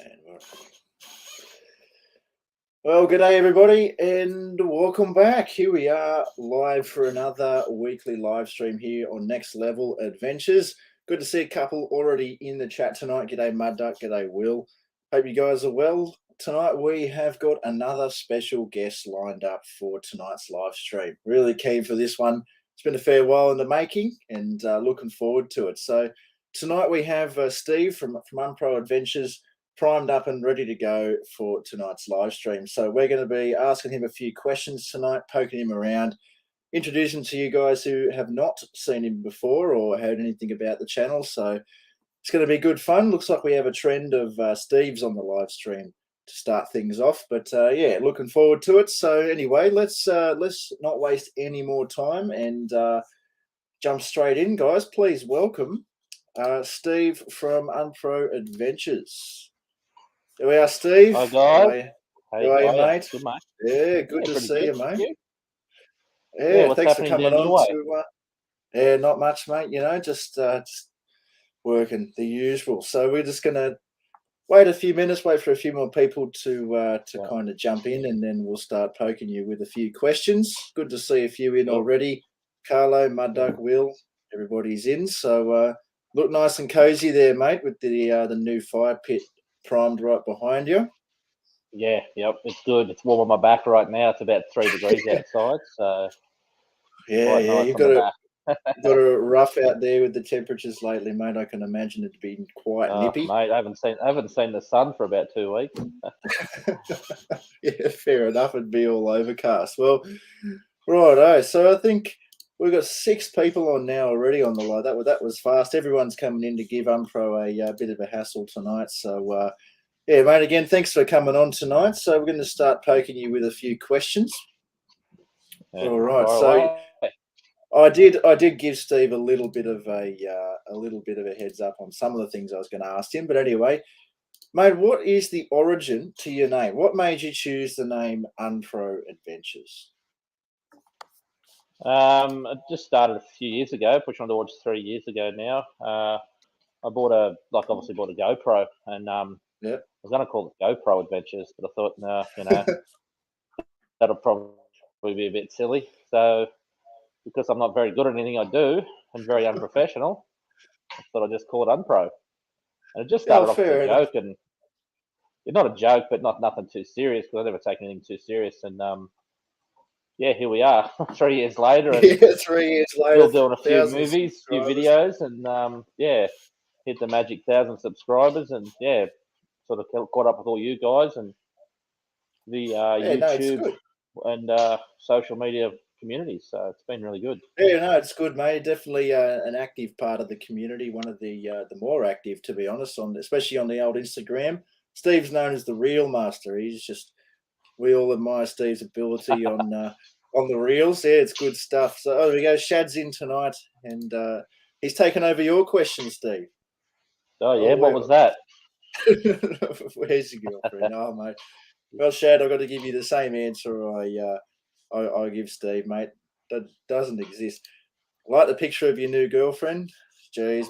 And well, good day, everybody, and welcome back. Here we are live for another weekly live stream here on Next Level Adventures. Good to see a couple already in the chat tonight. G'day, Mud Duck. G'day, Will. Hope you guys are well. Tonight we have got another special guest lined up for tonight's live stream. Really keen for this one. It's been a fair while in the making, and looking forward to it. So tonight we have Steve from Unpro Adventures primed up and ready to go for tonight's live stream. So we're going to be asking him a few questions tonight, poking him around, introducing to you guys who have not seen him before or heard anything about the channel. So it's going to be good fun. Looks like we have a trend of Steve's on the live stream to start things off. But yeah, looking forward to it. So anyway, let's not waste any more time and jump straight in, guys. Please welcome Steve from Unpro Adventures. Here we are, Steve. Hi, guys. How are you, mate? Good, mate. Yeah, good to see you, mate. Yeah, thanks for coming on. Yeah, not much, mate. You know, just working the usual. So we're just gonna wait a few minutes, wait for a few more people to kind of jump in, and then we'll start poking you with a few questions. Good to see a few in already. Carlo, Mud Duck, Will, everybody's in. So look nice and cozy there, mate, with the new fire pit primed right behind you. Yeah, yep, it's good. It's warm on my back right now. It's about 3 degrees outside, so yeah, nice. You've got a rough out there with the temperatures lately, mate. I can imagine it's been quite nippy. Mate, I haven't seen the sun for about 2 weeks. Yeah, fair enough. It'd be all overcast. Well, righto. So I think we've got 6 people on now already on the live. That was fast. Everyone's coming in to give Unpro a bit of a hassle tonight. So yeah, mate. Again, thanks for coming on tonight. So we're going to start poking you with a few questions. Yeah, all right. So I did give Steve a little bit of a heads up on some of the things I was going to ask him. But anyway, mate, what is the origin to your name? What made you choose the name Unpro Adventures? It just started a few years ago, pushing on towards 3 years ago now. I obviously bought a GoPro, and I was going to call it GoPro Adventures, but I thought, no, that'll probably be a bit silly. So because I'm not very good at anything I do and very unprofessional, I thought I'd just call it Unpro. And it just started off as a joke, and it's not a joke, but nothing too serious, because I never take anything too serious. And yeah, here we are, 3 years later. And 3 years later. Still doing a few movies, few videos, and yeah, hit the magic 1,000 subscribers, and yeah, sort of caught up with all you guys and the YouTube and social media communities. So it's been really good. Yeah, no, it's good, mate. Definitely an active part of the community. One of the more active, to be honest, especially on the old Instagram. Steve's known as the Reel Master. We all admire Steve's ability on the reels. Yeah, it's good stuff. So there we go. Shad's in tonight, and he's taken over your question, Steve. Oh yeah, what was that? Where's your girlfriend? Oh, mate. Well, Shad, I've got to give you the same answer I give Steve, mate. That doesn't exist. I like the picture of your new girlfriend. Jeez.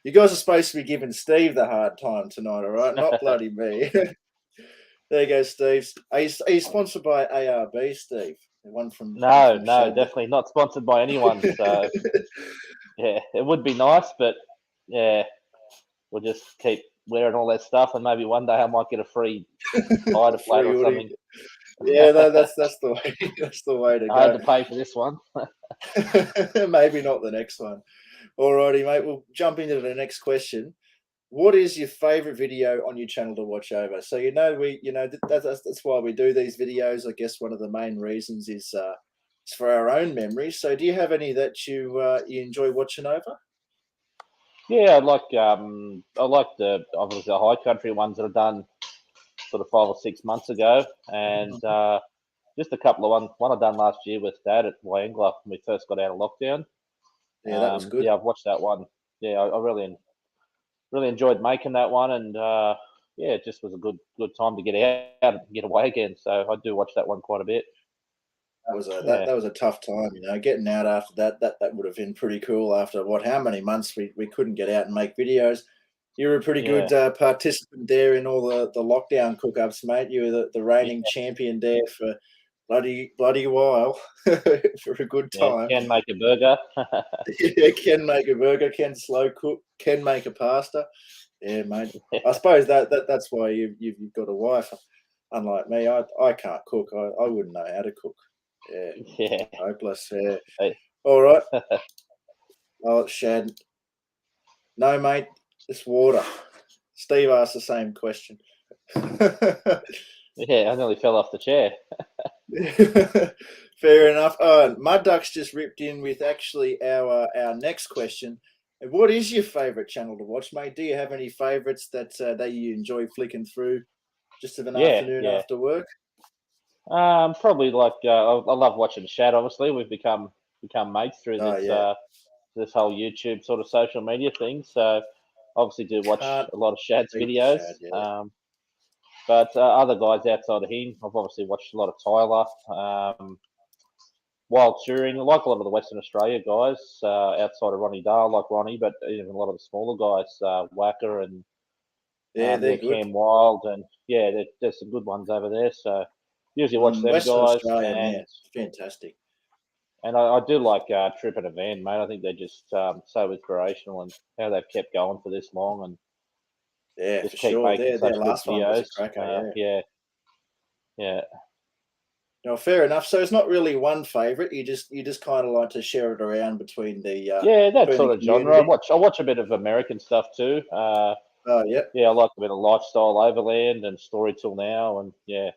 You guys are supposed to be giving Steve the hard time tonight, all right? Not bloody me. There you go, Steve. Are you sponsored by ARB, Steve? No, definitely not sponsored by anyone. So yeah, it would be nice, but yeah, we'll just keep wearing all that stuff, and maybe one day I might get a free spider plate or something. Yeah, that's the way. That's the way to go. I had to pay for this one. Maybe not the next one. Alrighty, mate. We'll jump into the next question. What is your favorite video on your channel to watch over? So that's why we do these videos. I guess one of the main reasons is for our own memories. So do you have any that you enjoy watching over? Yeah, I like the obviously the high country ones that are done sort of 5 or 6 months ago, and just a couple of ones. One I done last year with Dad at Wangler when we first got out of lockdown. Yeah, that was good. Yeah, I've watched that one. Yeah, I really enjoyed making that one, and yeah, it just was a good time to get out and get away again. So I do watch that one quite a bit. That was a tough time, getting out after that would have been pretty cool. After how many months we couldn't get out and make videos. You were a pretty good participant there in all the lockdown cook-ups, mate. You were the reigning champion there for bloody while for a good time. Can make a burger. Yeah, can make a burger, can slow cook, can make a pasta. Yeah, mate. I suppose that's why you've got a wife. Unlike me, I can't cook. I wouldn't know how to cook. Yeah, hopeless. Yeah. All right. Oh, Shad. No, mate. It's water. Steve asked the same question. Yeah, I nearly fell off the chair. Fair enough. Mud Duck's just ripped in with actually our next question. What is your favourite channel to watch, mate? Do you have any favourites that you enjoy flicking through just of an afternoon after work? Probably like I love watching Shad. Obviously, we've become mates through this this whole YouTube sort of social media thing. So obviously, do watch a lot of Shad's videos. Shad, but other guys outside of him, I've obviously watched a lot of Tyler. While touring, like a lot of the Western Australia guys, outside of Ronnie Dahl, like Ronnie, but even a lot of the smaller guys, Wacker and they're good. Cam Wild, and there's some good ones over there. So usually watch them Western guys. Australia, man, fantastic. And I do like Trip and a Van, mate. I think they're just so inspirational and how they've kept going for this long and just for keep sure. making Their such last good one videos. was a cracker. Yeah. No, fair enough. So it's not really one favourite. You just kind of like to share it around between the that sort of genre. I watch a bit of American stuff too. Yeah, I like a bit of Lifestyle Overland and Story Till Now, and a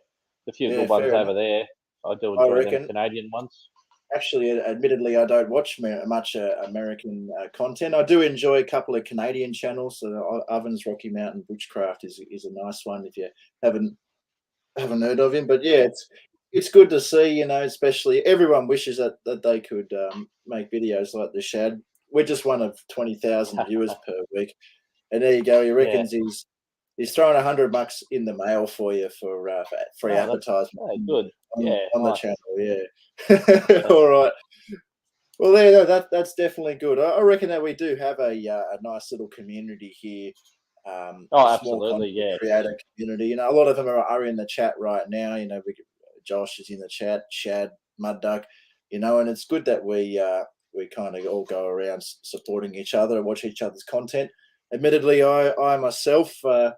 few good ones over there. I do enjoy them Canadian ones. Actually, admittedly, I don't watch much American content. I do enjoy a couple of Canadian channels. Ovens Rocky Mountain Bushcraft is a nice one if you haven't heard of him. But yeah, it's good to see, especially everyone wishes that they could make videos like the Shad. We're just one of 20,000 viewers per week. And there you go. He reckons he's throwing $100 in the mail for you for free advertisement good. on the channel. Yeah. All right. Well, that's definitely good. I reckon that we do have a nice little community here. Absolutely, creator community. A lot of them are in the chat right now. Josh is in the chat, Shad, Mud Duck. And it's good that we kind of all go around supporting each other and watch each other's content. Admittedly, I myself, only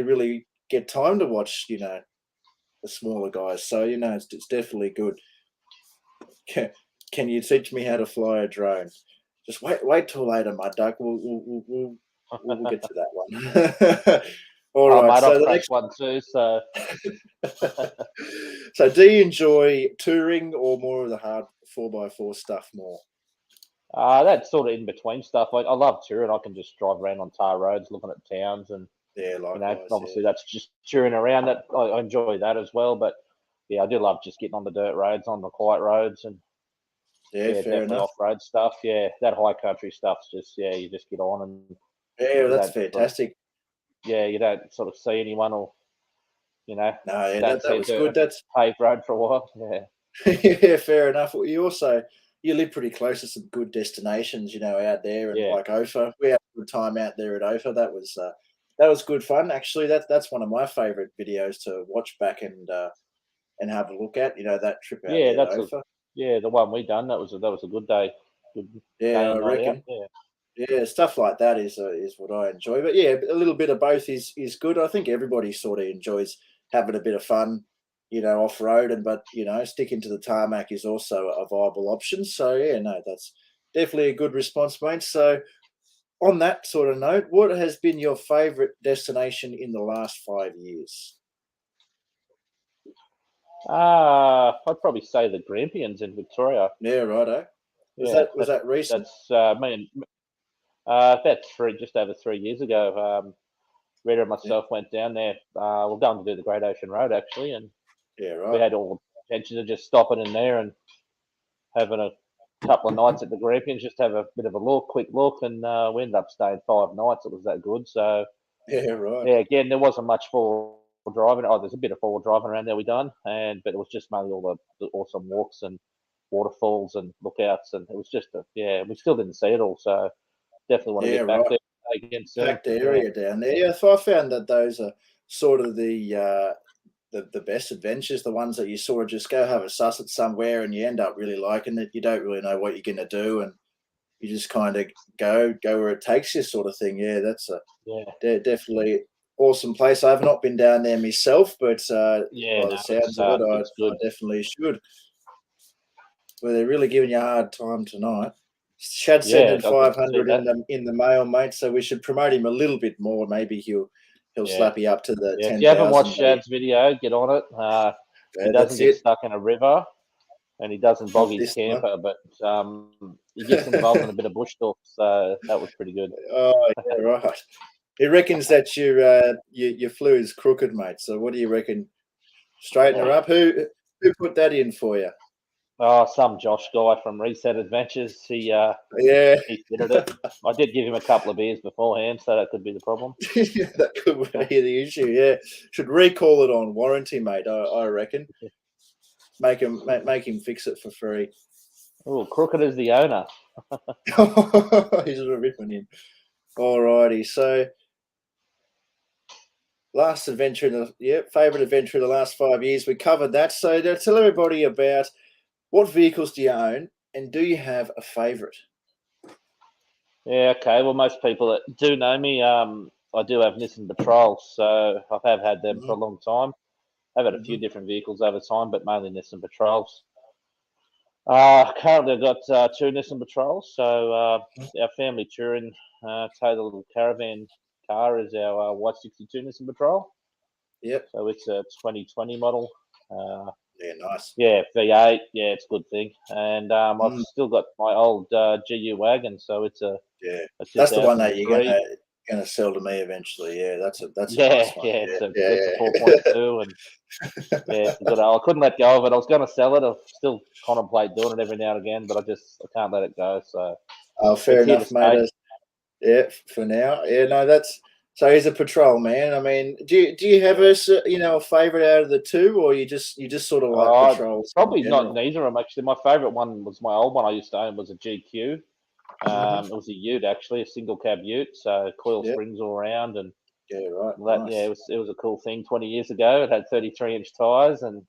really get time to watch, the smaller guys. So, it's definitely good. Can you teach me how to fly a drone? Just wait till later, Mud Duck. We'll get to that one. All right. Mate, so the next one too. So, so do you enjoy touring or more of the hard 4x4 stuff more? That's sort of in between stuff. Like I love touring. I can just drive around on tar roads, looking at towns, and obviously that's just touring around. That I enjoy that as well. But I do love just getting on the dirt roads, on the quiet roads, and definitely off-road stuff. Yeah, that high country stuff's just you just get on and that's fantastic. You don't sort of see anyone or No, that was good. That's paved road for a while. Yeah, fair enough. Well, you live pretty close to some good destinations, out there, and like Ophir. We had a good time out there at Ophir. That was good fun. Actually, that's one of my favourite videos to watch back and have a look at. That trip out there at Ophir. The one we done. That was a good day. I reckon. Yeah, stuff like that is what I enjoy. But yeah, a little bit of both is good. I think everybody sort of enjoys having a bit of fun, off road, but sticking to the tarmac is also a viable option. So that's definitely a good response, mate. So on that sort of note, what has been your favourite destination in the last 5 years? I'd probably say the Grampians in Victoria. Yeah, righto. Was that recent? That's me and about just over 3 years ago. Rita and myself went down there. We're going to do the Great Ocean Road actually, and we had all the intention of just stopping in there and having a couple of nights at the Grampians, just have a bit of a quick look, and we ended up staying 5 nights. It was that good. So again, there wasn't much for driving. There's a bit of forward driving around there we done, but it was just mainly all the awesome walks and waterfalls and lookouts, and it was just we still didn't see it all. So definitely want to get back there. again soon. packed area down there. Yeah, so I found that those are sort of the best adventures, the ones that you sort of just go have a suss at somewhere and you end up really liking it. You don't really know what you're going to do, and you just kind of go where it takes you, sort of thing. Yeah, that's definitely awesome place. I have not been down there myself, but by the sounds of it, I definitely should. Well, they're really giving you a hard time tonight. Chad sent 500 in the mail, mate. So we should promote him a little bit more. Maybe he'll slap you up to the 10,000. If you haven't watched Chad's video, get on it. He doesn't get stuck in a river, and he doesn't bog his camper, but he gets involved in a bit of bush talk. So that was pretty good. Oh, yeah, right. He reckons that your flu is crooked, mate. So what do you reckon? Straighten her up. Who put that in for you? Oh, some Josh guy from Reset Adventures. He fitted it. I did give him a couple of beers beforehand, so that could be the problem. That could be the issue. Yeah, should recall it on warranty, mate. I reckon. Make him fix it for free. Oh, crooked is the owner. He's a ripping him. Alrighty, so last adventure, favourite adventure of the last 5 years. We covered that. So tell everybody about what vehicles do you own, and do you have a favourite? Yeah, okay. Well, most people that do know me, I do have Nissan Patrols, so I have had them for a long time. I've had a few different vehicles over time, but mainly Nissan Patrols. Currently, I've got 2 Nissan Patrols. So our family touring Taylor little caravan car is our white 62 Nissan Patrol. Yep. So it's a 2020 model. Yeah, nice. Yeah, V8. Yeah, it's a good thing. And I've still got my old GU wagon, so it's a that's the one that you're gonna sell to me eventually. Yeah, that's a nice one. It's a 4.2, and it's good. I couldn't let go of it. I was going to sell it. I still contemplate doing it every now and again, but I can't let it go. So fair enough, mate. Yeah, for now. Yeah, no, that's. So he's a patrol man. I mean, do you have a favourite out of the 2, or you just sort of like patrols? Probably not neither of them actually. My favourite one was my old one I used to own was a GQ. It was a Ute actually, a single cab Ute, so coil springs all around and nice. Yeah, it was a cool thing. 20 years ago, it had 33-inch tires and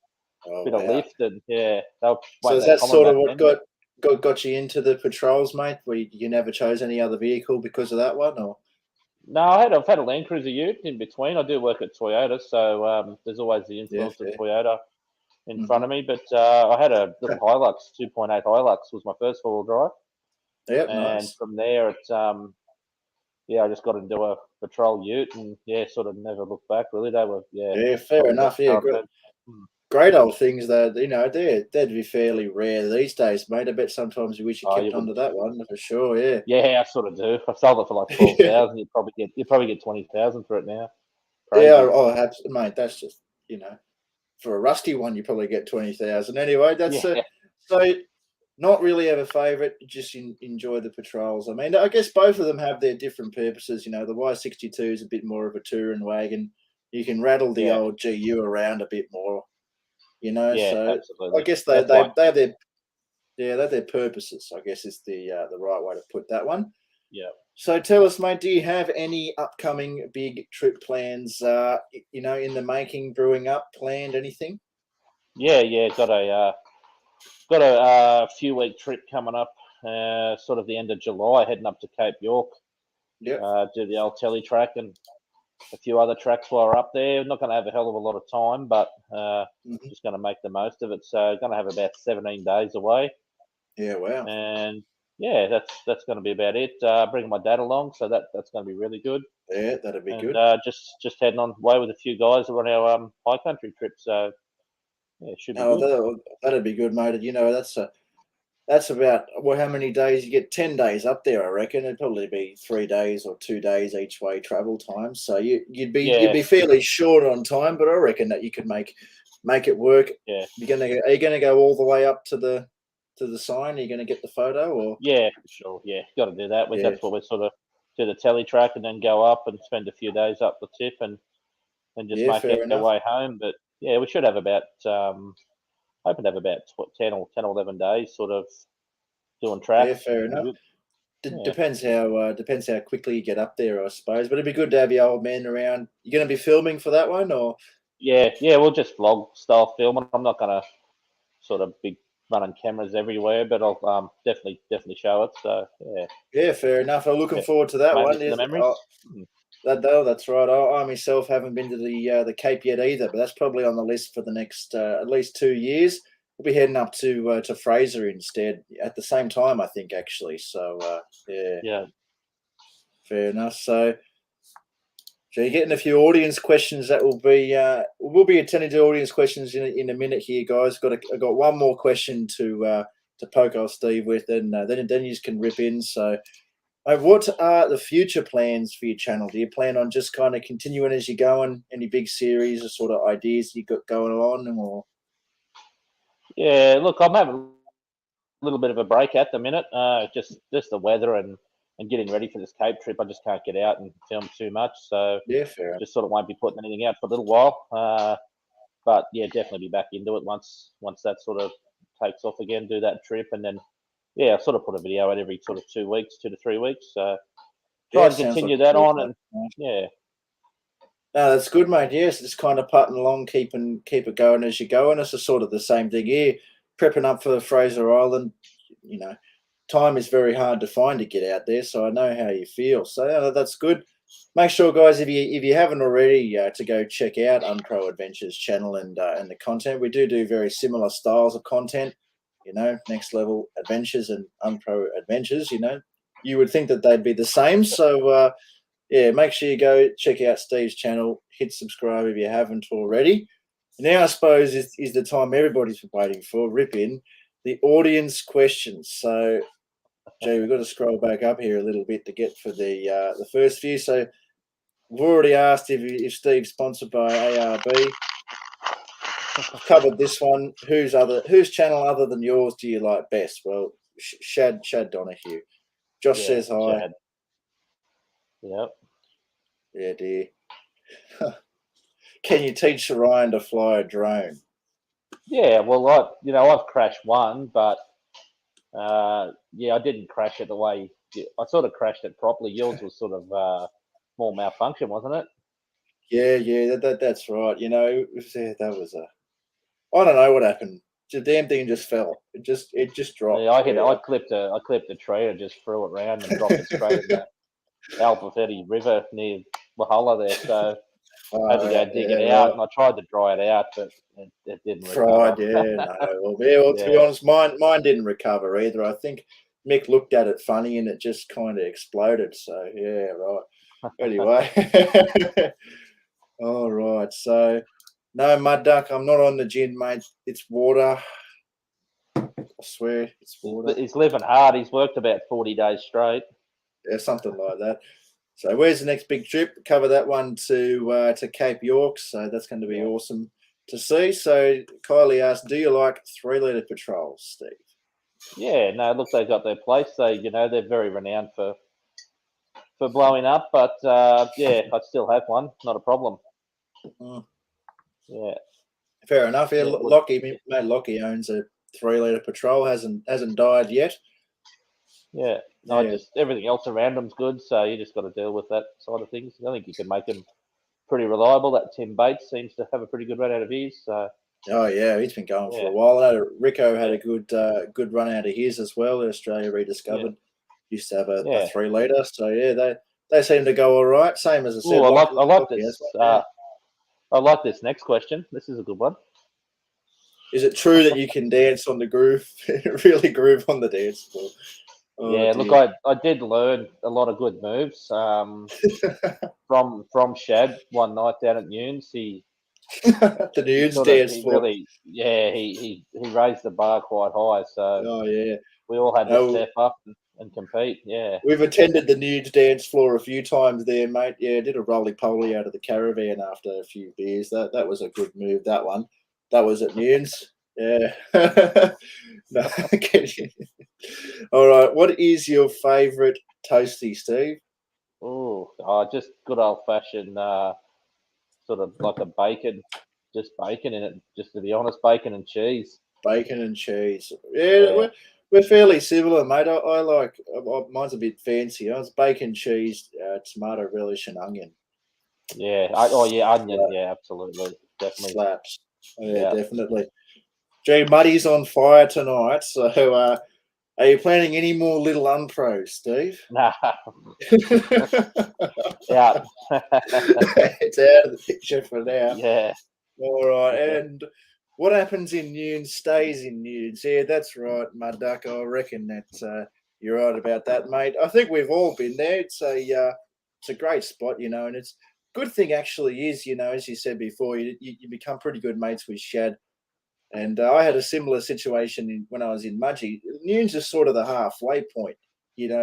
a bit of lift, and So is that sort of what got you into the patrols, mate? Where you never chose any other vehicle because of that one, or? No, I've had a Land Cruiser Ute in between. I do work at Toyota, so there's always the influence of Toyota in front of me. But I had a little Hilux, 2.8 Hilux was my first 4-wheel drive. Yep, and nice. From there, it's I just got into a patrol Ute, and sort of never looked back. Really, they were fair enough. Yeah, great old things that they'd be fairly rare these days, mate. I bet sometimes you wish you kept onto that one for sure. Yeah. Yeah, I sort of do. I sold it for like 12,000. You'd probably get 20,000 for it now. Crazy. Yeah, mate. That's just for a rusty one, you probably get 20,000 anyway. That's so. Not really have a favourite, just enjoy the patrols. I mean, I guess both of them have their different purposes. The Y62 is a bit more of a touring wagon. You can rattle the old GU around a bit more, so absolutely. I guess they have their purposes, I guess is the right way to put that one. Yeah. So tell us, mate, do you have any upcoming big trip plans, in the making, brewing up, planned, anything? Yeah, got a few-week trip coming up, sort of the end of July, heading up to Cape York. Yeah. Do the old telly track and a few other tracks while we're up there. Not going to have a hell of a lot of time, but just going to make the most of it. So going to have about 17 days away. Yeah, wow. And that's going to be about it. Bringing my dad along, so that's going to be really good. Yeah, that'd be good. Just heading on way with a few guys on our high country trip. So it should be good. That'd be good, mate. That's about how many days you get? 10 days up there, I reckon. It'd probably be 3 days or 2 days each way travel time. So you'd be fairly short on time, but I reckon that you could make it work. Yeah. Are you gonna go all the way up to the sign? Are you gonna get the photo or? Yeah, for sure. Yeah, got to do that. That's what we're sort of do the telly track and then go up and spend a few days up the tip and just make it our way home. But yeah, we should have about hoping to have about 10 or 11 days sort of doing tracks. Yeah, fair enough. Depends how quickly you get up there, I suppose. But it'd be good to have your old man around. You going to be filming for that one, or? Yeah, we'll just vlog style filming. I'm not going to sort of be running cameras everywhere, but I'll definitely show it. So yeah. Yeah, fair enough. I'm looking forward to that one. The memories. That's right. I myself haven't been to the Cape yet either, but that's probably on the list for the next at least 2 years. We'll be heading up to Fraser instead at the same time, I think, actually. So Yeah. Fair enough. So you're getting a few audience questions that we'll be attending to audience questions in a minute here, guys. I've got one more question to poke off Steve with, and then you can rip in. So. What are the future plans for your channel? Do you plan on just kind of continuing as you're going? Any big series or sort of ideas you got going on? Or yeah, look, I'm having a little bit of a break at the minute. Just the weather and getting ready for this Cape trip. I just can't get out and film too much, so yeah, fair. Just sort of won't be putting anything out for a little while. But yeah, definitely be back into it once that sort of takes off again. Do that trip, and then I sort of put a video out every sort of 2 weeks, 2 to 3 weeks. So try to continue that on, and yeah. No, that's good, mate. Yes, just kind of putting along, keep it going as you go, and it's sort of the same thing here. Prepping up for the Fraser Island, time is very hard to find to get out there, so I know how you feel. So that's good. Make sure, guys, if you haven't already, to go check out Unpro Adventures channel and the content. We do very similar styles of content. Next level adventures and Unpro Adventures. You would think that they'd be the same. So make sure you go check out Steve's channel. Hit subscribe if you haven't already. Now, I suppose is the time everybody's been waiting for. Rip in the audience questions. So, Jay, we've got to scroll back up here a little bit to get for the first few. So, we've already asked if Steve's sponsored by ARB. Covered this one. Whose channel other than yours do you like best? Well, Shad Donahue. Josh says hi. Shad. Yep. Yeah, dear. Can you teach Ryan to fly a drone? Yeah, well, I've crashed one, but I didn't crash it the way I sort of crashed it properly. Yours was sort of more malfunction, wasn't it? Yeah, that's right. That was I don't know what happened. The damn thing just fell. It just dropped. Yeah, I clipped a tree and just threw it around and dropped it straight in the Albufetti River near Wahala there. So I had to go dig it out, and I tried to dry it out, but it didn't recover. To be honest, mine didn't recover either. I think Mick looked at it funny, and it just kind of exploded. So yeah, right. Anyway, all right. So no, Mud Duck, I'm not on the gin, mate. It's water. I swear, it's water. He's living hard. He's worked about 40 days straight. Yeah, something like that. So where's the next big trip? Cover that one to Cape York. So that's going to be awesome to see. So Kylie asked, do you like 3-litre patrols, Steve? Yeah, no, look, they've got their place. They're very renowned for blowing up. But I still have one. Not a problem. Yeah. Fair enough. Yeah, Lockie owns a 3-litre patrol. Hasn't died yet. Yeah. No, just everything else around them's good, so you just got to deal with that side of things. I think you can make them pretty reliable. That Tim Bates seems to have a pretty good run out of his. So. Oh yeah, he's been going for a while. Rico had a good run out of his as well. Australia Rediscovered used to have a 3-litre, so yeah, they seem to go all right. Same as I said. I like this. I like this next question. This is a good one. Is it true that you can dance on the groove? Really groove on the dance floor? Oh, yeah, dear. Look, I did learn a lot of good moves from Shad one night down at Nunes. The Nunes dance floor. Really, he raised the bar quite high. So we all had to step up and compete. Yeah, we've attended the Nunes dance floor a few times there, mate. Yeah, did a roly-poly out of the caravan after a few beers. That was a good move. That one. That was at Nunes. Yeah. No, all right. What is your favourite toasty, Steve? Just good old fashioned, sort of like a bacon, just bacon in it. Just to be honest, bacon and cheese. Bacon and cheese. Yeah. we're fairly similar, mate. I like mine's a bit fancy. It's bacon, cheese, tomato relish, and onion. Yeah. Onion. Yeah, absolutely, definitely. Slaps. Yeah, definitely. Gee, Muddy's on fire tonight. So, are you planning any more little unpros, Steve? Nah. Yeah. It's out of the picture for now. Yeah. All right. And what happens in Nunes stays in Nunes. Yeah, that's right, Mud Duck. I reckon that you're right about that, mate. I think we've all been there. It's a great spot, and it's good thing actually is, as you said before, you become pretty good mates with Shad. And I had a similar situation when I was in Mudgee. Nunes is sort of the halfway point,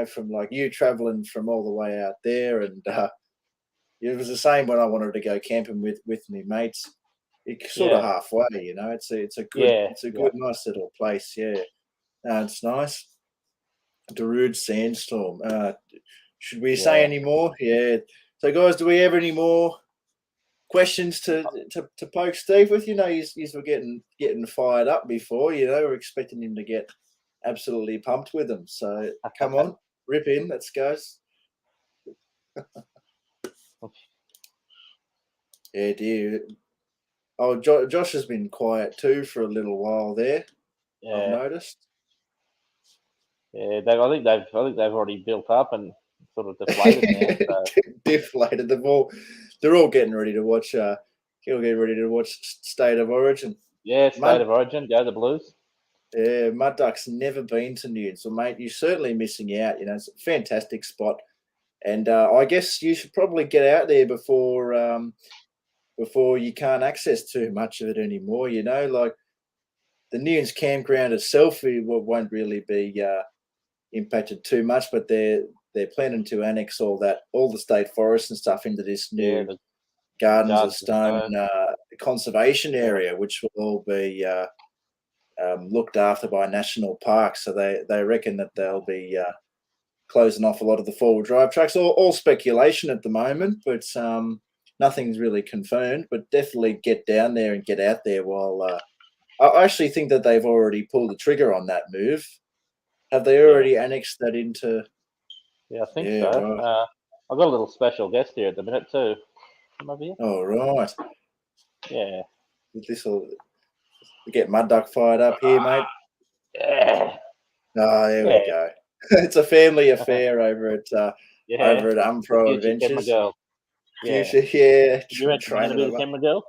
from like you traveling from all the way out there. And it was the same when I wanted to go camping with me mates. It's sort of halfway, It's a good, nice little place. Yeah, it's nice. Darude Sandstorm. Should we say any more? Yeah. So, guys, do we have any more questions to poke Steve with? He's were getting fired up before. We're expecting him to get absolutely pumped with them. So come on, rip in. Let's go. Yeah, dear. Oh, Josh has been quiet too for a little while there. Yeah. I've noticed. Yeah, I think they've already built up and sort of deflated now. So. Deflated. They're all getting ready to watch. Getting ready to watch State of Origin. Yeah, State of Origin. Go the Blues. Yeah, Mud Duck's never been to Nunes, so mate, you're certainly missing out. It's a fantastic spot, and I guess you should probably get out there before you can't access too much of it anymore. Like the Nunes campground itself, it won't really be impacted too much, but they're planning to annex all the state forests and stuff into this new Gardens of Stone conservation area, which will all be looked after by national parks. So they reckon that they'll be closing off a lot of the four-wheel drive tracks. All speculation at the moment, but nothing's really confirmed. But definitely get down there and get out there while. I actually think that they've already pulled the trigger on that move. Have they already annexed that into? Yeah, I think so. Right. I've got a little special guest here at the minute too. Come over here. Oh, right. Yeah. This will get Mud Duck fired up here, mate. Yeah. Oh, there we go. It's a family affair over at Unpro Adventures. Camera girl. Yeah. Yeah. You reckon you're gonna be the camera girl?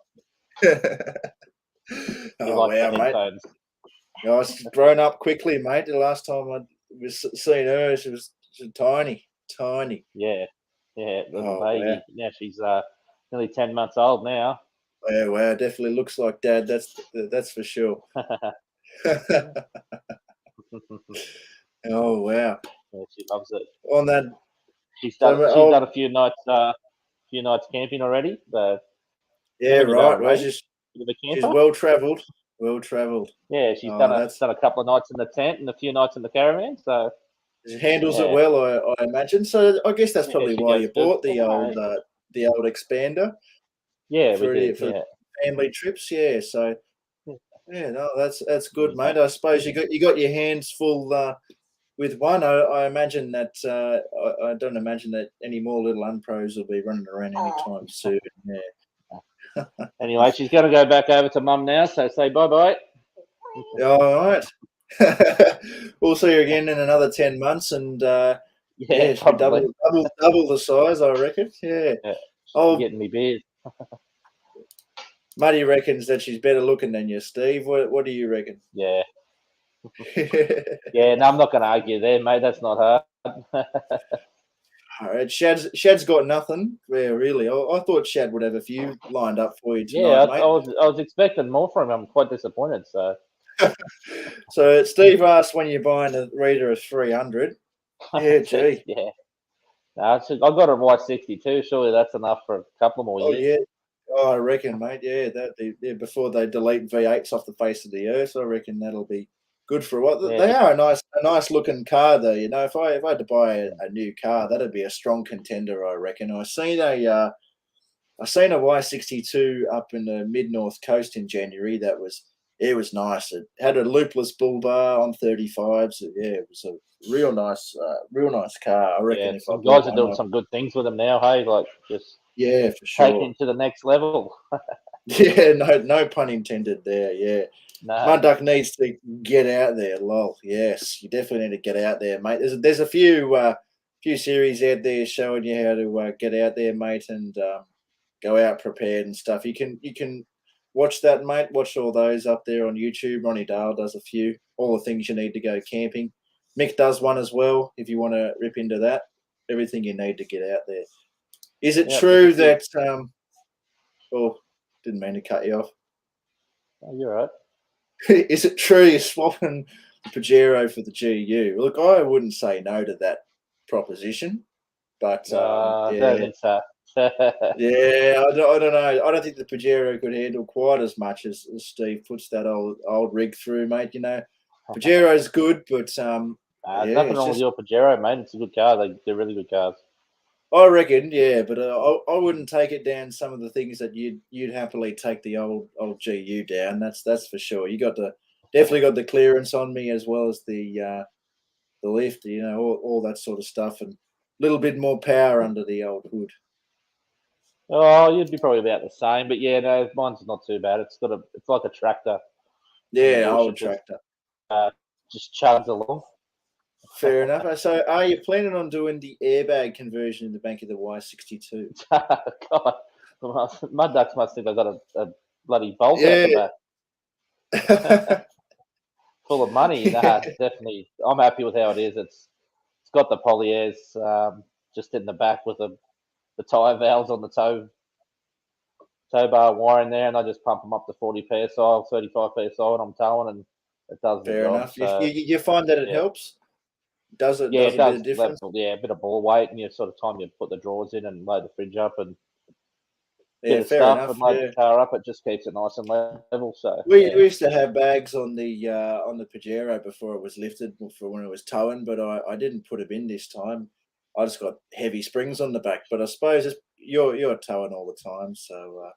Oh, wow, mate. I was grown up quickly, mate. The last time I was seeing her, she was tiny. Yeah. Yeah, little baby. Wow. Now she's nearly 10 months old now. Yeah, wow, definitely looks like Dad. That's for sure. Oh, wow. Yeah, she loves it. On that, she's done a few nights camping already. So yeah, right. Well, she's well travelled. Yeah, she's done a couple of nights in the tent and a few nights in the caravan. So she handles it well, I imagine. So I guess that's probably why you bought the old expander. Yeah, for we did. Family trips. Yeah, so yeah, no, that's good, mate. I suppose you got your hands full with one. I imagine that I don't imagine that any more little unpros will be running around anytime soon. Yeah. Anyway, she's going to go back over to Mum now, so say bye-bye. All right. We'll see you again in another 10 months, and she'll be double the size, I reckon. Yeah. Getting me beard. Muddy reckons that she's better looking than you, Steve. What do you reckon? Yeah. Yeah, no, I'm not going to argue there, mate. That's not hard. All right, Shad's got nothing. Yeah, really. I thought Shad would have a few lined up for you tonight, mate. I was expecting more from him. I'm quite disappointed. So. So Steve asked when you're buying a reader of 300. Yeah, gee. Yeah. No, I've got a white 62. Surely that's enough for a couple more years. Yeah. Oh, I reckon, mate. Yeah, before they delete V8s off the face of the earth, I reckon that'll be good for what they are. A nice looking car, though. If I had to buy a new car, that'd be a strong contender, I reckon. I seen a Y62 up in the mid north coast in January. it was nice. It had a loopless bull bar on 35s. Yeah, it was a real nice car. I reckon Yeah, if I some bought guys are one, doing some good things with them now. Hey, like just yeah, for taking sure. it to the next level. Yeah, no pun intended there. Yeah, No, Mud Duck needs to get out there. Lol. Yes, you definitely need to get out there, mate. There's a few series out there showing you how to get out there, mate, and go out prepared and stuff. You can watch that, mate. Watch all those up there on YouTube. Ronnie Dale does a few. All the things you need to go camping. Mick does one as well. If you want to rip into that, everything you need to get out there. Is it yeah, there's a true few. that? Oh, didn't mean to cut you off. Oh, you're right. Is it true you're swapping the Pajero for the GU? Look, I wouldn't say no to that proposition, but I don't yeah, think so. yeah, I don't know. I don't think the Pajero could handle quite as much as Steve puts that old rig through, mate. You know, Pajero's good, but There's yeah, nothing it's wrong with just your Pajero, mate. It's a good car. They're really good cars. I reckon, yeah, but I wouldn't take it down some of the things that you'd happily take the old GU down. That's for sure. You definitely got the clearance on me as well as the lift, you know, all that sort of stuff, and a little bit more power under the old hood. Oh, you'd be probably about the same, but yeah, no, mine's not too bad. It's like a tractor, and the Yeah, bullshit old tractor. just chugs along. Fair enough. So, are you planning on doing the airbag conversion in the bank of the Y62? God, Mud Ducks must think I got a bloody bolt out the Yeah. back full of money. Nah, definitely. I'm happy with how it is. It's got the polyairs just in the back with the tyre valves on the tow bar wire in there, and I just pump them up to 40 psi, 35 psi when I'm towing, and it does the Fair job. enough. So You find that it yeah, helps? Does it yeah, does it a bit does of difference? level. Yeah, a bit of ball weight, and you sort of time you put the drawers in and load the fridge up and bit Yeah, of fair stuff enough. and load the Yeah. car up. It just keeps it nice and level. So We yeah, used to have bags on the Pajero before it was lifted for when it was towing, but I didn't put them in this time. I just got heavy springs on the back, but I suppose you're towing all the time, so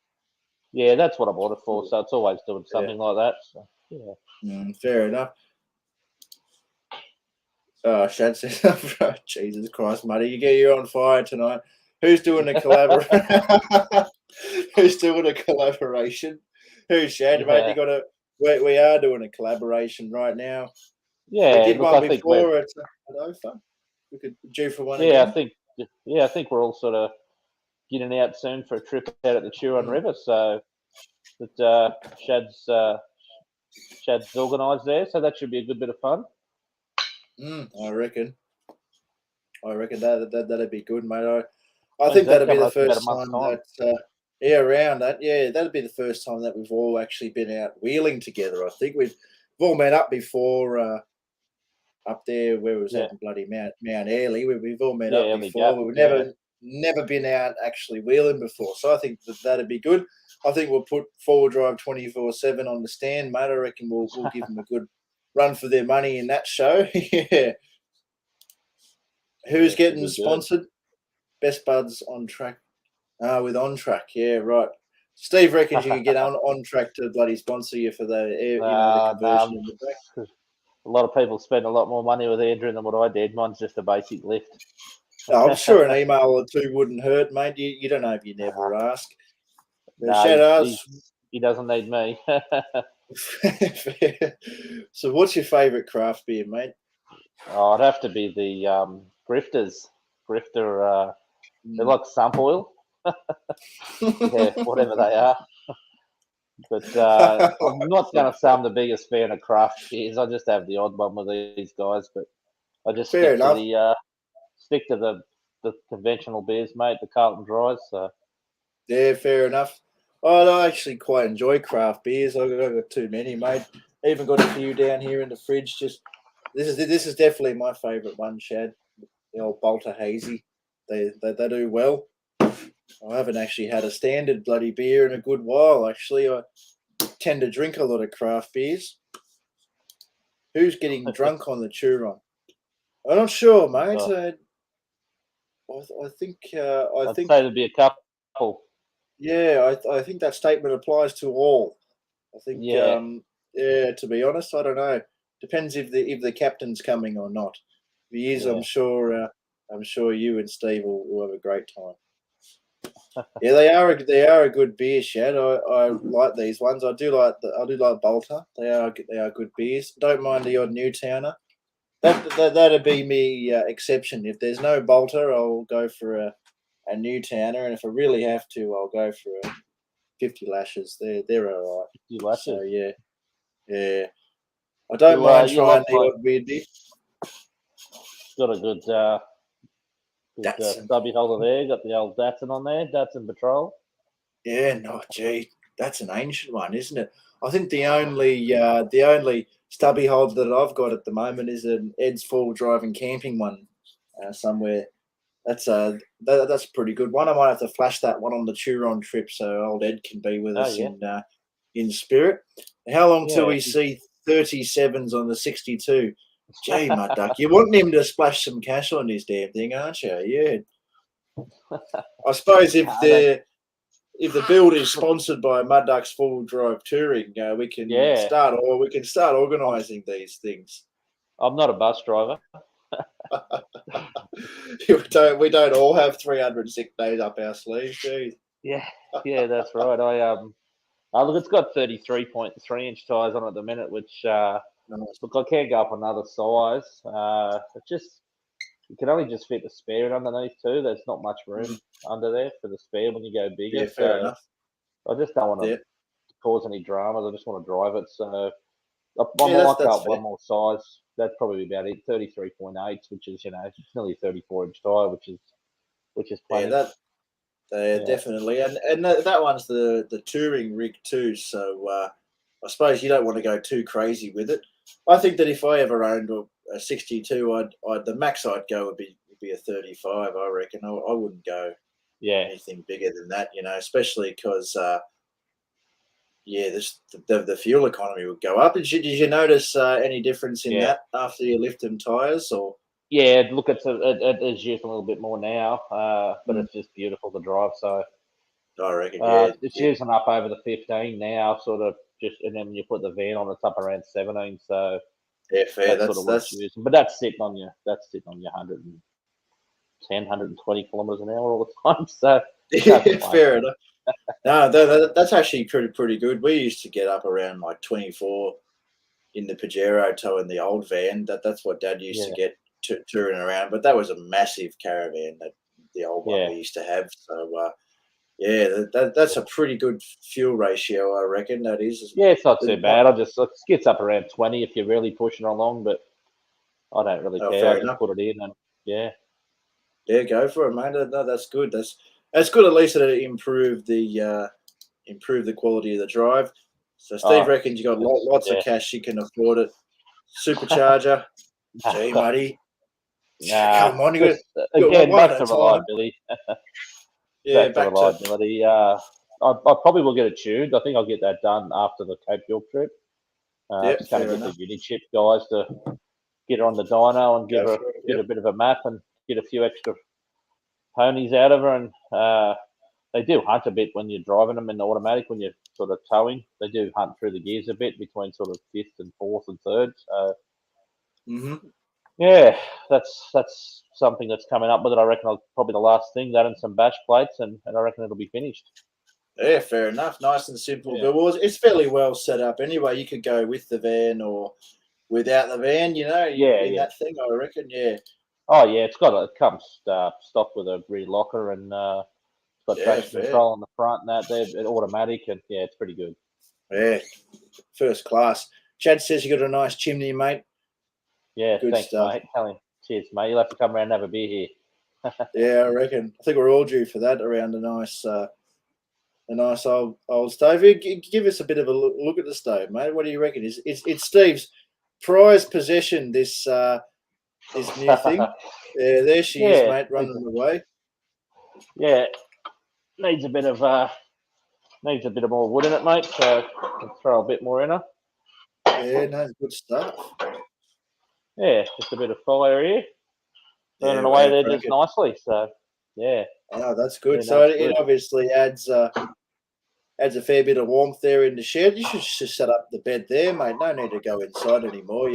yeah, that's what I bought it for. So it's always doing yeah, something like that. So yeah. fair enough. Oh, Shad says, Jesus Christ, Muddy, you're on fire tonight. Who's doing a Who's doing a collaboration? Who's Shad, mate? Yeah, We are doing a collaboration right now. We yeah. did Look, one I think we're before at OFA. We could due for one yeah, again. I think we're all sort of getting out soon for a trip out at the Turon Mm, River. So that Shad's organised there, so that should be a good bit of fun. I reckon. That'd be good, mate. I When's think that that'd be coming the up? In about a first month's time time. that yeah, around that. Yeah, that'd be the first time that we've all actually been out wheeling together. I think we've all met up before up there. Where was Yeah, that in bloody Mount Airlie? We've all met yeah, up early gap. before, but we've Yeah, never been out actually wheeling before. So I think that'd be good. I think we'll put Forward Drive 24/7 on the stand, mate. I reckon we'll give them a good run for their money in that show. Yeah. Who's yeah, should getting be good. sponsored? Best buds on track. With on track. Yeah, right. Steve reckons you could get on track to bloody sponsor you for the Nah, conversion in the back. a lot of people spend a lot more money with Andrew than what I did. Mine's just a basic lift. I'm sure an email or two wouldn't hurt, mate. You don't know if you Nah, never ask. The nah, shout outs. he doesn't need me. So, what's your favourite craft beer, mate? Oh, it'd have to be the grifters. Grifter, they're Mm. like sump oil. Yeah, whatever they are. But I'm not going to say I'm the biggest fan of craft beers. I just have the odd one with these guys. But I just Fair enough. stick to the conventional beers, mate. The Carlton Dries. So Yeah, fair enough. I actually quite enjoy craft beers. I've got too many, mate. Even got a few down here in the fridge. Just this is definitely my favourite one, Shad. The old Bolter Hazy. They do well. I haven't actually had a standard bloody beer in a good while. Actually, I tend to drink a lot of craft beers. Who's getting drunk on the Turon? I'm not sure, mate. oh, I think I'd say there'd be a couple. yeah, I think that statement applies to all. I think Yeah, Yeah, to be honest, I don't know. Depends if the captain's coming or not. If he is, Yeah. I'm sure you and Steve will have a great time. Yeah, they are a good beer shed. I like these ones. I do like Bolter. They are good beers. Don't mind the odd Newtowner. That'd be me exception. If there's no Bolter, I'll go for a Newtowner, and if I really have to, I'll go for a 50 lashes. They're all right. 50 lashes. So yeah. I don't mind trying the odd beer dip. Got a good stubby holder there. Got the old Datsun on there. Datsun Patrol. Yeah, no, gee, that's an ancient one, isn't it? I think the only stubby holder that I've got at the moment is an Ed's Full Driving Camping one somewhere. That's a pretty good one. I might have to flash that one on the Turon trip so old Ed can be with us in spirit. How long till we see 37s on the 62? Gee, my duck, you want him to splash some cash on this damn thing, aren't you? Yeah. I suppose if the build is sponsored by Mud Ducks Full Drive Touring, we can start organising these things. I'm not a bus driver. we don't all have 300 sick days up our sleeves, geez. Yeah, that's right. Look, it's got 33.3 inch tyres on it at the minute, which look, I can't go up another size. You can only just fit the spare underneath too. There's not much room under there for the spare when you go bigger. Yeah, fair enough. I just don't want to cause any dramas. I just want to drive it. So I might go up one more size. That's probably about it, 33.8, which is it's nearly 34-inch tyre, which is plenty. Yeah, definitely. And that one's the touring rig too. So I suppose you don't want to go too crazy with it. I think that if I ever owned a 62, the max I'd go would be a 35. I reckon I wouldn't go anything bigger than that. Especially because the fuel economy would go up. Did you notice any difference in that after you lift them tires or? Yeah, look, it is used a little bit more now, but it's just beautiful to drive. So I reckon, it's using up over the 15 now, sort of and then when you put the van on, it's up around 17. So yeah, fair. That's sort of what it's using. But that's sitting on your 110, 120 kilometers an hour all the time. So fair enough. No, that's actually pretty good. We used to get up around like 24 in the Pajero towing the old van. That's what Dad used to get touring around. But that was a massive caravan, the old one we used to have. So that's a pretty good fuel ratio, I reckon. That is. Yeah, it's not too bad. It gets up around 20 if you're really pushing along, but I don't really care. I just put it in and yeah, go for it, mate. No, that's good. That's good. At least that it improved the quality of the drive. So Steve reckons you got lots of cash. You can afford it. Supercharger. Gee, muddy. Come on, you again back to reliability. Back to reliability. I probably will get it tuned. I think I'll get that done after the Cape York trip. Just going to get the Unichip guys to get her on the dyno and give a bit of a map and get a few extra ponies out of her. And they do hunt a bit when you're driving them in the automatic, when you're sort of towing. They do hunt through the gears a bit between sort of 5th and 4th and 3rd. So, yeah, that's something that's coming up with it. I reckon probably the last thing, that and some batch plates, and I reckon it'll be finished. Yeah, fair enough. Nice and simple. Yeah. But it's fairly well set up anyway. You could go with the van or without the van, that thing, I reckon, Oh, yeah, it comes stocked with a rear locker and it's got traction control on the front and that. They're automatic and, it's pretty good. Yeah, first class. Chad says you got a nice chimney, mate. Yeah, good thanks, stuff. Mate. Tell him. Cheers, mate. You'll have to come around and have a beer here. Yeah, I reckon. I think we're all due for that around a nice old stove. Give us a bit of a look at the stove, mate. What do you reckon? It's Steve's prized possession, this new thing. Yeah, there she is, mate, running away. Yeah, needs a bit of more wood in it, mate. So I'll throw a bit more in her. Yeah, no, good stuff. Yeah, just a bit of fire here. Burning away there just nicely. So, yeah. Oh, that's good. So it obviously adds adds a fair bit of warmth there in the shed. You should just set up the bed there, mate. No need to go inside anymore.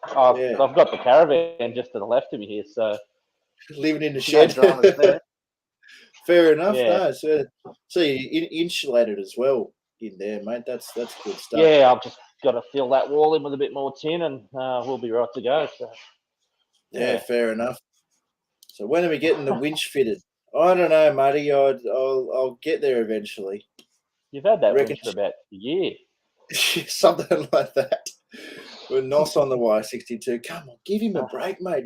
I've got the caravan just to the left of me here, so living in the no shed. dramas there. Fair enough. Yeah. No, so you insulated as well in there, mate. That's good stuff. Yeah, I've just got to fill that wall in with a bit more tin, and we'll be right to go. So, yeah, fair enough. So when are we getting the winch fitted? I don't know, Muddy. I'll get there eventually. You've had that winch for about a year. Something like that. We're NOS on the Y62. Come on, give him a break, mate.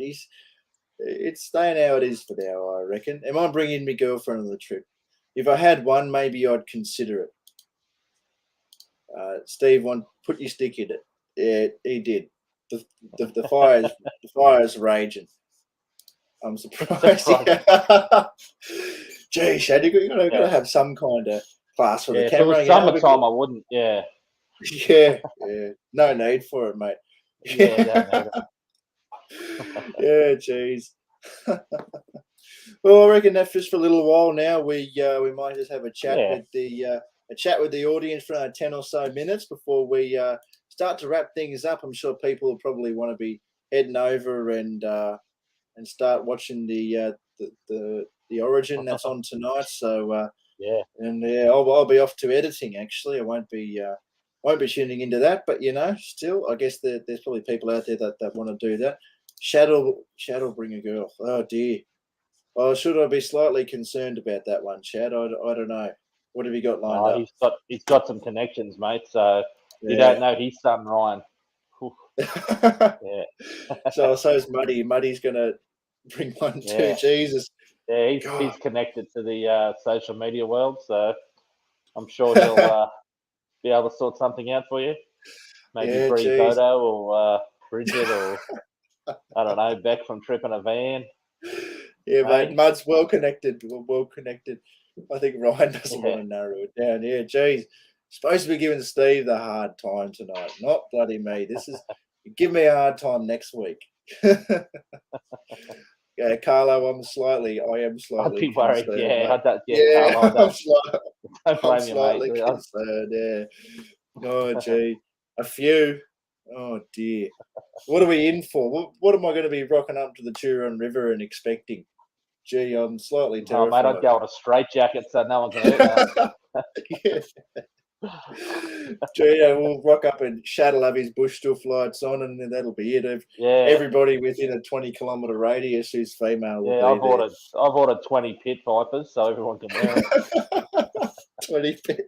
It's staying how it is for now, I reckon. Am I bringing my girlfriend on the trip? If I had one, maybe I'd consider it. Steve, put your stick in it. Yeah, he did. The fire's raging. I'm surprised. Gee, Shad, you got to have some kind of class for the camera. If it was summertime, I wouldn't. Yeah. Yeah. No need for it, mate. Yeah, don't need it. Yeah, geez. Well, I reckon that's just for a little while now. We might just have a chat with the audience for another 10 or so minutes before we start to wrap things up. I'm sure people will probably want to be heading over and start watching the Origin that's on tonight. So I'll be off to editing. Actually, I won't be tuning into that. But still, I guess there's probably people out there that want to do that. Shadow bring a girl. Oh dear. Oh, should I be slightly concerned about that one, Chad? I don't know. What have you got lined up? He's got some connections, mate. So you don't know his son, Ryan. Yeah. So is Muddy. Muddy's gonna bring one too. Jesus. Yeah, he's connected to the social media world, so I'm sure he'll be able to sort something out for you. Maybe Bree Bodo or Bridget or I don't know, Beck from Trip in a Van. Yeah, mate. Mud's well connected. I think Ryan doesn't want to narrow it down. Yeah, geez. Supposed to be giving Steve the hard time tonight. Not bloody me. This is give me a hard time next week. Yeah, Carlo, I am slightly I'd be worried. concerned. Yeah, Carlo, I'm slightly concerned. Yeah. Oh, gee. A few. Oh, dear. What are we in for? What am I going to be rocking up to the Turon River and expecting? Gee, I'm slightly terrified. Oh, mate, I'd go on a straight jacket so no one can hurt you. Gee, we'll rock up and Shad'll have his bush stuff lights on, and then that'll be it. Everybody within a 20-kilometre radius who's female will be I've ordered 20 pit vipers so everyone can wear it. 20 pit.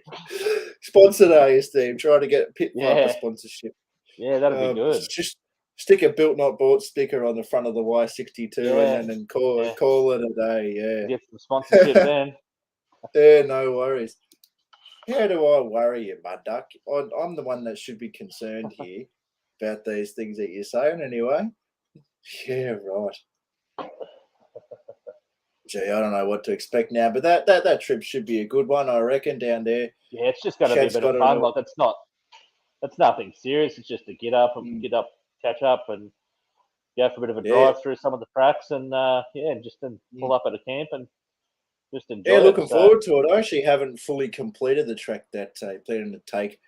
Sponsored Steve. Try to get pit viper sponsorship. Yeah, that'd be good. Just stick a built not bought sticker on the front of the Y62 and then call it a day. Yeah. Get some sponsorship then. Yeah, no worries. How do I worry you, Mud Duck? I'm the one that should be concerned here about these things that you're saying anyway. Yeah, right. Gee, I don't know what to expect now, but that trip should be a good one, I reckon, down there. Yeah, it's just going to be a bit of fun. Like it's nothing serious. It's just to get up, catch up, and go for a bit of a drive through some of the tracks, and just pull up at a camp and just enjoy. Yeah, looking forward to it. I actually haven't fully completed the track that planning to take.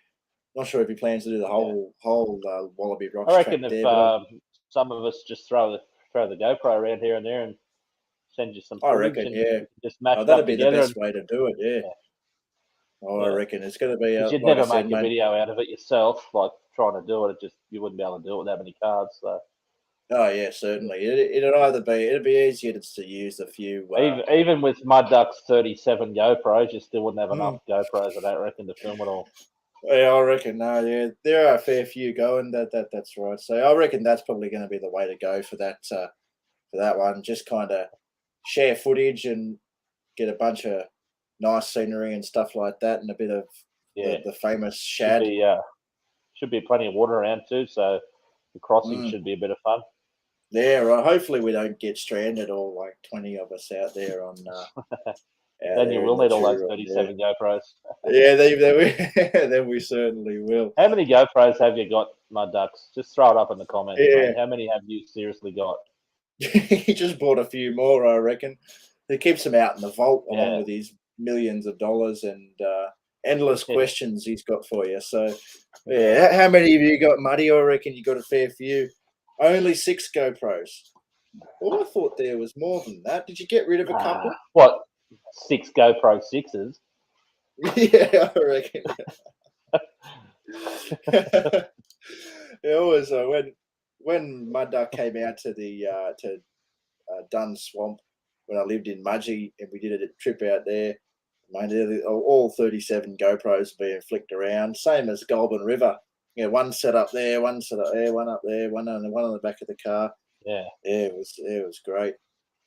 Not sure if he plans to do the whole Wallaby Rocks. I reckon if some of us just throw the GoPro around here and there and send you some footage. I reckon, just match that'd be together the best way to do it. Yeah. I reckon it's going to be. You'd never make a video out of it yourself, like trying to do it. You wouldn't be able to do it with that many cards. So. Oh yeah, certainly. It'd be easier to use a few. Even with Mud Duck's 37 GoPros, you still wouldn't have enough GoPros, I don't reckon, to film it all. Yeah, I reckon. No, yeah, there are a fair few going. That's right. So I reckon that's probably going to be the way to go for that one. Just kind of share footage and get a bunch of nice scenery and stuff like that, and a bit of the famous shad. Should be plenty of water around too, so the crossing should be a bit of fun. Yeah, right. Hopefully we don't get stranded, all like 20 of us out there on. Then you will need all those 37 GoPros. Yeah, then we certainly will. How many GoPros have you got, Mud Ducks? Just throw it up in the comments. Yeah. Mate. How many have you seriously got? He just bought a few more, I reckon. He keeps them out in the vault along with his millions of dollars, and endless questions he's got for you. So, yeah, how many of you got, Muddy? I reckon you got a fair few. Only 6 GoPros. Well, I thought there was more than that. Did you get rid of a couple? What? 6 GoPro 6s? Yeah, I reckon. It always when Mud Duck came out to the Dunn Swamp when I lived in Mudgee and we did a trip out there. Mate, all 37 GoPros being flicked around, same as Goulburn River. Yeah, one set up there, one set up there, one up there, one on the back of the car. Yeah, it was great.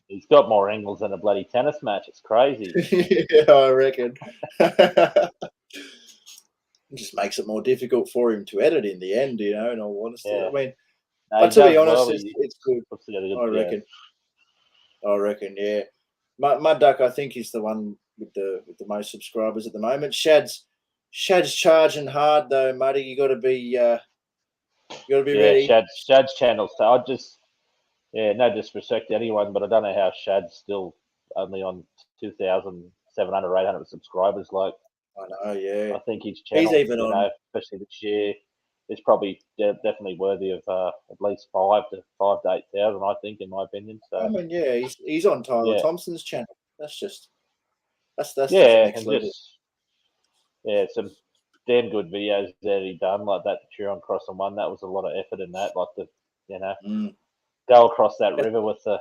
He's got more angles than a bloody tennis match. It's crazy. Yeah, I reckon. It just makes it more difficult for him to edit in the end, in all honesty. Yeah. I mean, No, but to be honest, well, it's good. I reckon. Yeah. I reckon, yeah. Mud Duck, I think, is the one with the most subscribers at the moment. Shad's charging hard though, Muddy. You got to be ready. Shad's channel. So I just, no disrespect to anyone, but I don't know how Shad's still only on 2,700 or 800 subscribers. Like, I know, yeah. I think his channel, he's even on, especially this year, is probably definitely worthy of at least 5,000 to 8,000. I think, in my opinion. So I mean, yeah, he's on Tyler Thompson's channel. That's next level. Some damn good videos that he done, like that Turon Crossing one. That was a lot of effort in that. Like go across that river with the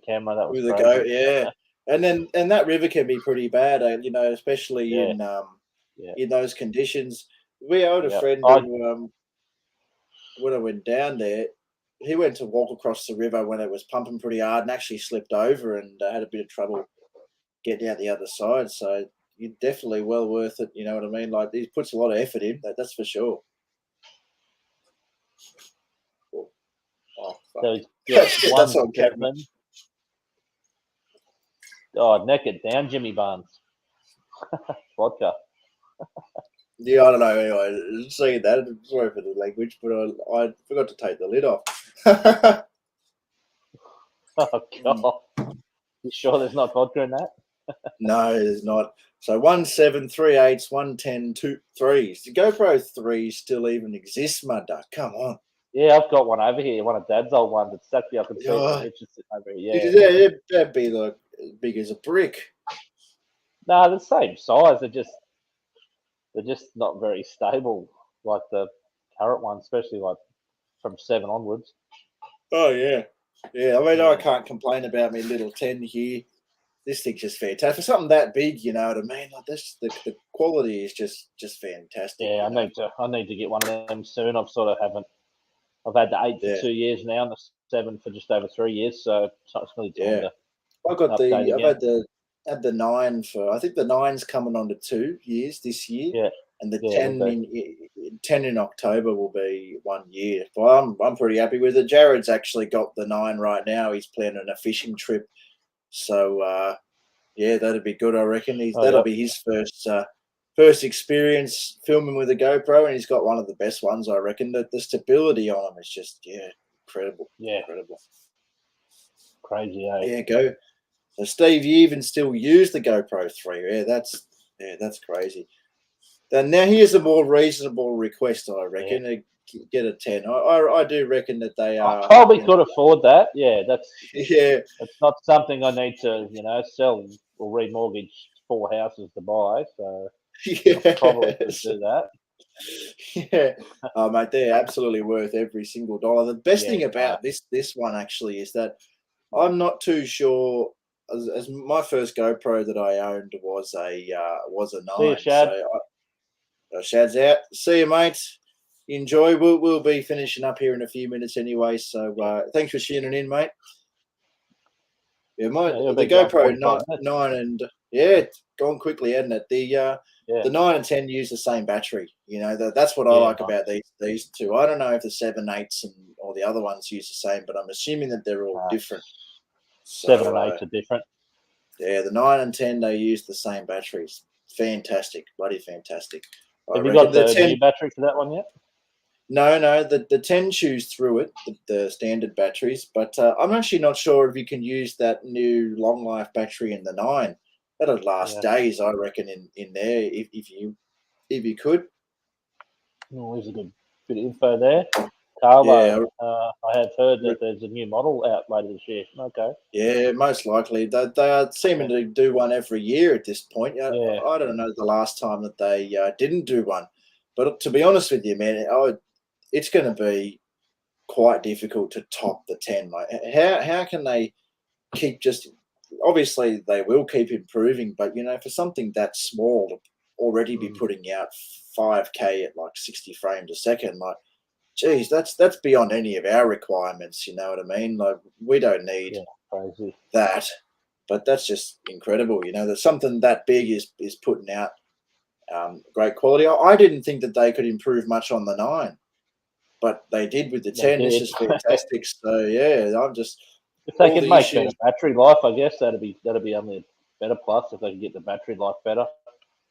camera. That was crazy. Yeah. And that river can be pretty bad, especially in those conditions. We had a friend who, when I went down there, he went to walk across the river when it was pumping pretty hard and actually slipped over and had a bit of trouble getting out the other side. So you're definitely well worth it. You know what I mean? Like, he puts a lot of effort in. That's for sure. Oh, fuck. So that's on camera. Oh, neck it down, Jimmy Barnes. Vodka. Yeah, I don't know. Anyway, seeing that, sorry for the language, but I forgot to take the lid off. Oh, God. You sure there's not vodka in that? No, there's not. So 1738s, 110, 2 3s. The GoPro 3 still even exists, Mud Duck. Come on. Yeah, I've got one over here, one of Dad's old ones. It's stuck up and it's just over here. Yeah, that'd be like as big as a brick. No, they're the same size. They're just not very stable, like the current one, especially like from 7 onwards. Oh yeah, yeah. I mean, I can't complain about my little 10 here. This thing's just fantastic for something that big. You know what I mean? Like this, the quality is just fantastic. Yeah, I need to get one of them soon. I've had the 8 for 2 years now, and the 7 for just over 3 years. So it's really time to. I've had the 9 for. I think the 9's coming on to 2 years this year. Yeah. And the 10 in October will be 1 year. Well, I'm pretty happy with it. Jared's actually got the 9 right now. He's planning a fishing trip. So that'd be good. I reckon that'll be his first experience filming with a GoPro, and he's got one of the best ones. I reckon that the stability on them is just incredible. Yeah, incredible. Crazy, eh? Yeah, go. So Steve, you even still use the GoPro 3? That's crazy. And now here's a more reasonable request. I reckon get a 10. I do reckon that they are. I probably could afford that. Yeah, that's it's not something I need to sell or remortgage 4 houses to buy. So I probably could do that. Yeah, mate, they're absolutely worth every single dollar. The best thing about this one actually is that I'm not too sure. As my first GoPro that I owned was a 9. See you, Shad. So Shad's out. See you, mate. Enjoy. We'll be finishing up here in a few minutes anyway. So thanks for tuning in, mate. Yeah, the GoPro 9 and it's gone quickly, hasn't it? The 9 and 10 use the same battery. That's what I like about these two. I don't know if the 7, 8s or the other ones use the same, but I'm assuming that they're all different. 7 and 8 are different. Yeah, the 9 and 10, they use the same batteries. Fantastic, bloody fantastic. Have you got the new battery for that one yet? No, the 10 chews through it, the standard batteries, but I'm actually not sure if you can use that new long life battery in the 9. that'd last days, I reckon, in there if you could. Oh, there's a good bit of info there. Carlo, Yeah, I have heard that there's a new model out later this year. Okay. yeah, most likely. They are seeming to do one every year at this point. Yeah. I don't know the last time that they didn't do one. But to be honest with you, man, it's going to be quite difficult to top the 10. Like, how can they keep just? Obviously, they will keep improving, but for something that small to already be putting out 5K at like 60 frames a second, like, geez, that's beyond any of our requirements. You know what I mean? Like, we don't need crazy that, but that's just incredible. That something that big is putting out great quality. I didn't think that they could improve much on the 9, but they did with the 10. It's just fantastic. So yeah, I'm just if they can make better battery life, I guess that'd be only a better plus if they can get the battery life better.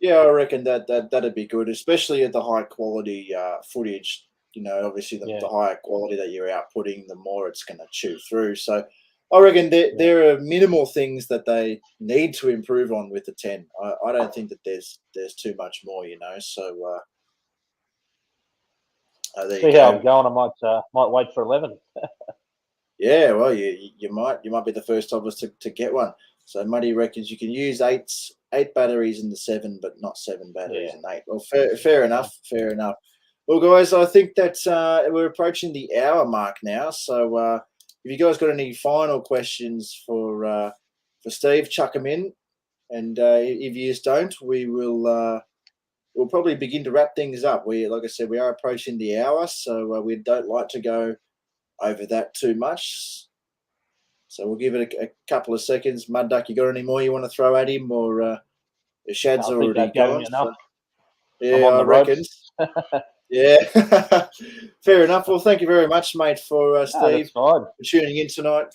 Yeah, I reckon that'd be good, especially at the high quality footage. Obviously the higher quality that you're outputting, the more it's going to chew through. So I reckon there are minimal things that they need to improve on with the 10. I don't think that there's too much more, So there see you go. How I'm going. I might wait for 11. Yeah, well, you might be the first of us to get one. So Muddy reckons you can use eight batteries in the 7, but not 7 batteries in 8. Well, fair enough. Fair enough. Well, guys, I think that we're approaching the hour mark now. So if you guys got any final questions for Steve, chuck them in. And if you just don't, we'll probably begin to wrap things up. Like I said, we are approaching the hour, so we don't like to go over that too much. So we'll give it a couple of seconds. Mud Duck, you got any more you want to throw at him, or Shad's already gone? Enough. Yeah, I reckon. Yeah, fair enough. Well, thank you very much, mate, for Steve for tuning in tonight,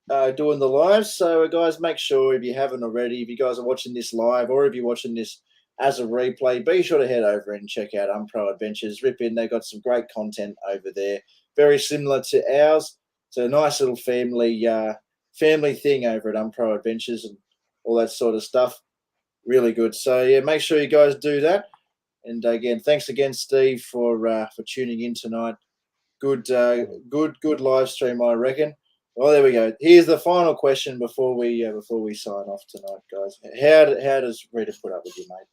doing the live. So, guys, make sure if you haven't already, if you guys are watching this live or if you're watching this as a replay, be sure to head over and check out Unpro Adventures. Rip in, they've got some great content over there, very similar to ours. So, a nice little family thing over at Unpro Adventures and all that sort of stuff. Really good. So, yeah, make sure you guys do that. And again, thanks again, Steve, for tuning in tonight. Good live stream, I reckon. Well, there we go. Here's the final question before we sign off tonight, guys. How does Rita put up with you, mate?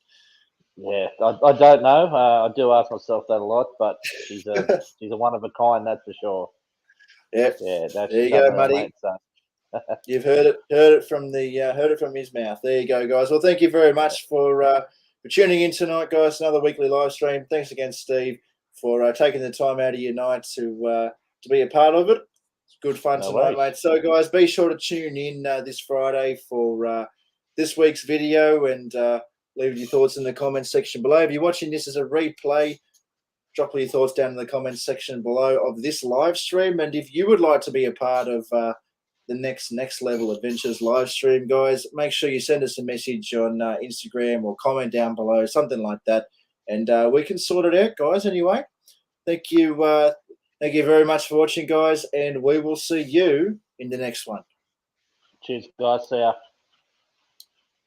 Yeah, I don't know. I do ask myself that a lot, but she's a one of a kind, that's for sure. Yep. Yeah, that's there you go, Muddy. You've heard it from his mouth. There you go, guys. Well, thank you very much for tuning in tonight, guys. Another weekly live stream. Thanks again, Steve, for taking the time out of your night to be a part of it. It's good fun tonight, mate. So, guys, be sure to tune in this Friday for this week's video and leave your thoughts in the comments section below. If you're watching this as a replay, drop your thoughts down in the comments section below of this live stream. And if you would like to be a part of the next level adventures live stream, guys, make sure you send us a message on Instagram or comment down below, something like that, and we can sort it out, guys. Anyway, thank you very much for watching, guys, and we will see you in the next one. Cheers, guys. See ya.